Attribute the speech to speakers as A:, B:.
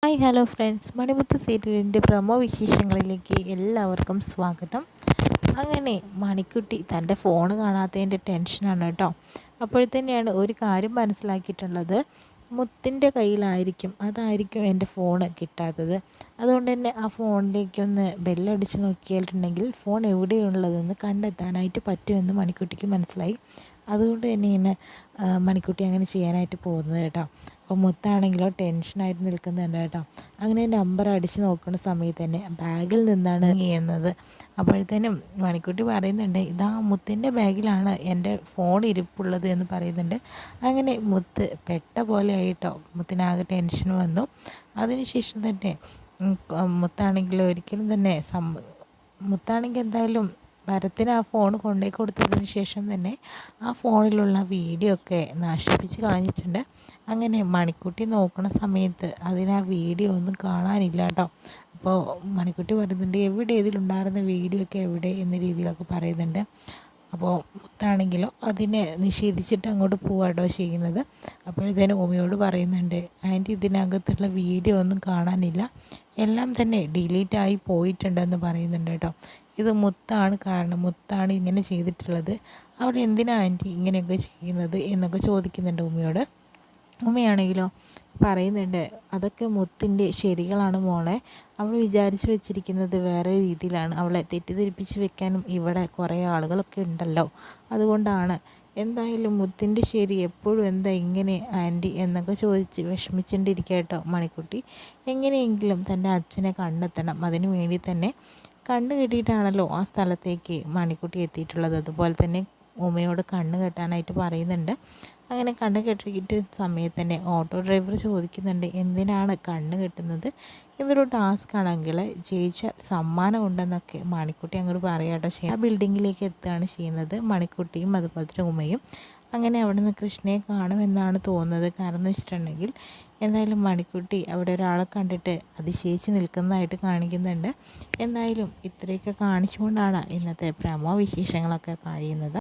A: Hi hello friends, മണിമുത്ത് സീരിയലിൻ്റെ promo വിശേഷങ്ങളിലേക്ക് എല്ലാവർക്കും സ്വാഗതം. അങ്ങനെ മണിക്കുട്ടി തൻ്റെ ഫോൺ കാണാത്തതിൻ്റെ ടെൻഷനാണ് കേട്ടോ. അപ്പോഴത്തന്നെയാണ് ഒരു കാര്യം മനസ്സിലാക്കിയിട്ടുള്ളത്. മുത്തിൻ്റെ കയ്യിലായിരിക്കും, അതായിരിക്കും എൻ്റെ ഫോൺ കിട്ടാത്തത്. അതുകൊണ്ട് തന്നെ ആ ഫോണിലേക്കൊന്ന് ബെല്ലടിച്ച് നോക്കിയിട്ടുണ്ടെങ്കിൽ ഫോൺ എവിടെയുള്ളതെന്ന് കണ്ടെത്താനായിട്ട് പറ്റുമെന്ന് മണിക്കുട്ടിക്ക് മനസ്സിലായി. അതുകൊണ്ട് തന്നെയാണ് മണിക്കുട്ടി അങ്ങനെ ചെയ്യാനായിട്ട് പോകുന്നത് കേട്ടോ. അപ്പോൾ മുത്താണെങ്കിലോ ടെൻഷനായിട്ട് നിൽക്കുന്നുണ്ട് കേട്ടോ. അങ്ങനെ നമ്പർ അടിച്ച് നോക്കുന്ന സമയത്ത് തന്നെ ബാഗിൽ നിന്നാണ് ചെയ്യുന്നത്. അപ്പോഴത്തേനും മണിക്കുട്ടി പറയുന്നുണ്ട്, ഇതാ മുത്തിൻ്റെ ബാഗിലാണ് എൻ്റെ ഫോൺ ഇരിപ്പുള്ളത് എന്ന് പറയുന്നുണ്ട്. അങ്ങനെ മുത്ത് പെട്ട പോലെ ആയിട്ടോ. മുത്തിനാകെ ടെൻഷൻ വന്നു. അതിനുശേഷം തന്നെ മുത്താണെങ്കിൽ ഒരിക്കലും തന്നെ മുത്താണെങ്കിൽ എന്തായാലും ഭരത്തിന് ആ ഫോൺ കൊണ്ടുപോയി കൊടുത്തതിന് ശേഷം തന്നെ ആ ഫോണിലുള്ള വീഡിയോ ഒക്കെ നശിപ്പിച്ച് കളഞ്ഞിട്ടുണ്ട്. അങ്ങനെ മണിക്കുട്ടി നോക്കുന്ന സമയത്ത് ആ വീഡിയോ ഒന്നും കാണാനില്ല കേട്ടോ. അപ്പോൾ മണിക്കുട്ടി പറയുന്നുണ്ട്, എവിടെ ഇതിലുണ്ടായിരുന്ന വീഡിയോ ഒക്കെ എവിടെ എന്ന രീതിയിലൊക്കെ പറയുന്നുണ്ട്. അപ്പോൾ മുത്താണെങ്കിലോ അതിനെ നിഷേധിച്ചിട്ട് അങ്ങോട്ട് പോവാട്ടോ ചെയ്യുന്നത്. അപ്പോഴത്തേനും ഉമ്മയോട് പറയുന്നുണ്ട്, ആൻറ്റി ഇതിനകത്തുള്ള വീഡിയോ ഒന്നും കാണാനില്ല, എല്ലാം തന്നെ ഡിലീറ്റായി പോയിട്ടുണ്ടെന്ന് പറയുന്നുണ്ട് കേട്ടോ. ഇത് മുത്താണ് കാരണം, മുത്താണ് ഇങ്ങനെ ചെയ്തിട്ടുള്ളത്, അവിടെ എന്തിനാണ് ആൻറ്റി ഇങ്ങനെയൊക്കെ ചെയ്യുന്നത് എന്നൊക്കെ ചോദിക്കുന്നുണ്ട് ഉമ്മയോട്. ഉമ്മയാണെങ്കിലോ പറയുന്നുണ്ട്, അതൊക്കെ മുത്തിൻ്റെ ശരികളാണ് മോളെ, അവൾ വിചാരിച്ച് വെച്ചിരിക്കുന്നത് വേറെ രീതിയിലാണ്, അവളെ തെറ്റിദ്ധരിപ്പിച്ച് വെക്കാനും ഇവിടെ കുറേ ആളുകളൊക്കെ ഉണ്ടല്ലോ, അതുകൊണ്ടാണ്. എന്തായാലും മുത്തിൻ്റെ ശരി എപ്പോഴും എന്താ ഇങ്ങനെ ആൻറ്റി എന്നൊക്കെ ചോദിച്ച് വിഷമിച്ചുകൊണ്ടിരിക്കുക കേട്ടോ മണിക്കുട്ടി. എങ്ങനെയെങ്കിലും തൻ്റെ അച്ഛനെ കണ്ടെത്തണം, അതിനു വേണ്ടി തന്നെ കണ്ണ് കെട്ടിയിട്ടാണല്ലോ ആ സ്ഥലത്തേക്ക് മണിക്കുട്ടി എത്തിയിട്ടുള്ളത്. അതുപോലെ തന്നെ ഉമ്മയോട് കണ്ണ് കെട്ടാനായിട്ട് പറയുന്നുണ്ട്. അങ്ങനെ കണ്ണ് കെട്ടിയിട്ട് സമയത്ത് തന്നെ ഓട്ടോ ഡ്രൈവർ ചോദിക്കുന്നുണ്ട്, എന്തിനാണ് കണ്ണ് കെട്ടുന്നത്, ഇതൊരു ടാസ്ക് ആണെങ്കിൽ ജയിച്ചാൽ സമ്മാനം ഉണ്ടെന്നൊക്കെ മണിക്കുട്ടി അങ്ങോട്ട് പറയാട്ടോ. ആ ബിൽഡിങ്ങിലേക്ക് എത്തുകയാണ് ചെയ്യുന്നത് മണിക്കുട്ടിയും അതുപോലെ തന്നെ ഉമ്മയും. അങ്ങനെ അവിടെ നിന്ന് കൃഷ്ണയെ കാണുമെന്നാണ് തോന്നുന്നത്. കാരണം എന്ന് വെച്ചിട്ടുണ്ടെങ്കിൽ എന്തായാലും മണിക്കുട്ടി അവിടെ ഒരാളെ കണ്ടിട്ട് അതിശയിച്ച് നിൽക്കുന്നതായിട്ട് കാണിക്കുന്നുണ്ട്. എന്തായാലും ഇത്രയൊക്കെ കാണിച്ചുകൊണ്ടാണ് ഇന്നത്തെ പ്രമോ വിശേഷങ്ങളൊക്കെ കഴിയുന്നത്.